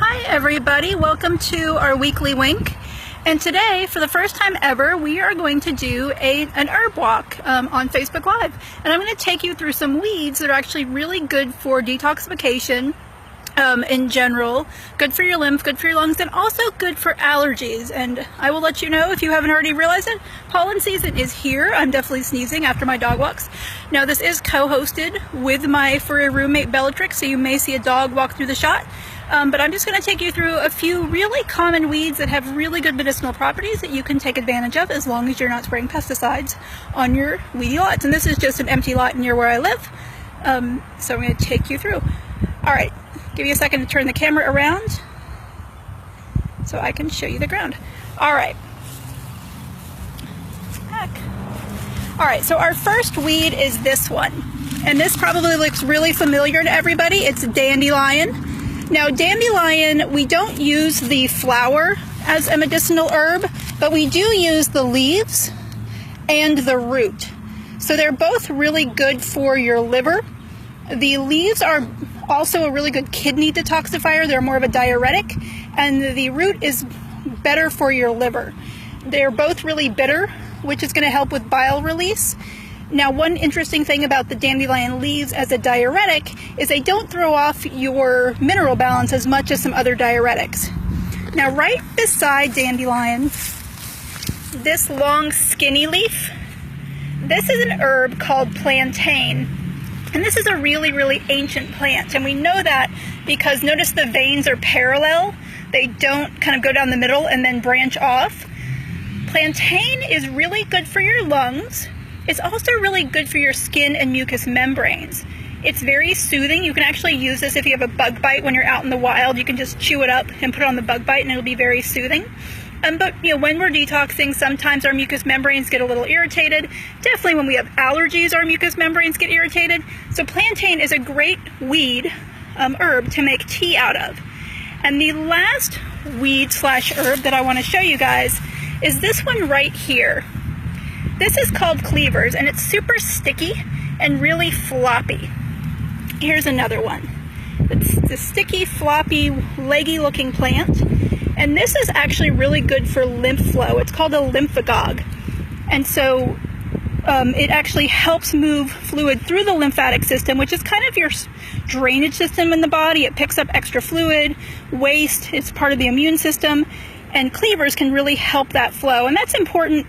Hi everybody, welcome to our weekly wink. And today, for the first time ever, we are going to do an herb walk on Facebook Live. And I'm going to take you through some weeds that are actually really good for detoxification in general, good for your lymph, good for your lungs, and also good for allergies. And I will let you know, if you haven't already realized it, pollen season is here. I'm definitely sneezing after my dog walks. Now, this is co-hosted with my furry roommate Bellatrix, so you may see a dog walk through the shot. But I'm just going to take you through a few really common weeds that have really good medicinal properties that you can take advantage of as long as you're not spraying pesticides on your weedy lots. And this is just an empty lot near where I live, so I'm going to take you through. Alright, give you a second to turn the camera around so I can show you the ground. Alright. Alright, so our first weed is this one. And this probably looks really familiar to everybody. It's dandelion. Now, dandelion, we don't use the flower as a medicinal herb, but we do use the leaves and the root. So they're both really good for your liver. The leaves are also a really good kidney detoxifier. They're more of a diuretic, and the root is better for your liver. They're both really bitter, which is going to help with bile release. Now, one interesting thing about the dandelion leaves as a diuretic is they don't throw off your mineral balance as much as some other diuretics. Now, right beside dandelion, this long skinny leaf, this is an herb called plantain. And this is a really, really ancient plant. And we know that because notice the veins are parallel. They don't kind of go down the middle and then branch off. Plantain is really good for your lungs. It's also really good for your skin and mucous membranes. It's very soothing. You can actually use this if you have a bug bite when you're out in the wild. You can just chew it up and put it on the bug bite and it'll be very soothing. But when we're detoxing, sometimes our mucous membranes get a little irritated. Definitely when we have allergies, our mucous membranes get irritated. So plantain is a great weed herb to make tea out of. And the last weed slash herb that I want to show you guys is this one right here. This is called cleavers, and it's super sticky and really floppy. Here's another one. It's the sticky, floppy, leggy looking plant. And this is actually really good for lymph flow. It's called a lymphagogue. And so it actually helps move fluid through the lymphatic system, which is kind of your drainage system in the body. It picks up extra fluid, waste. It's part of the immune system. And cleavers can really help that flow. And that's important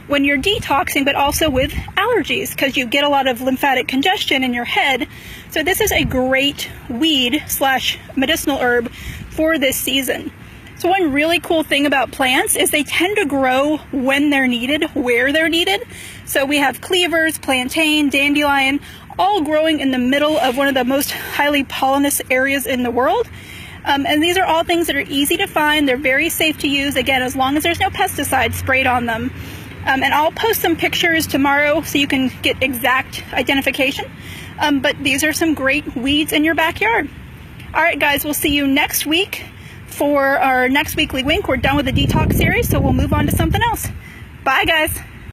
when you're detoxing, but also with allergies, because you get a lot of lymphatic congestion in your head. So this is a great weed slash medicinal herb for this season. So one really cool thing about plants is they tend to grow when they're needed, where they're needed. So we have cleavers, plantain, dandelion, all growing in the middle of one of the most highly pollinous areas in the world. And these are all things that are easy to find. They're very safe to use, again, as long as there's no pesticides sprayed on them. And I'll post some pictures tomorrow so you can get exact identification. But these are some great weeds in your backyard. All right, guys, we'll see you next week for our next weekly wink. We're done with the detox series, so we'll move on to something else. Bye, guys.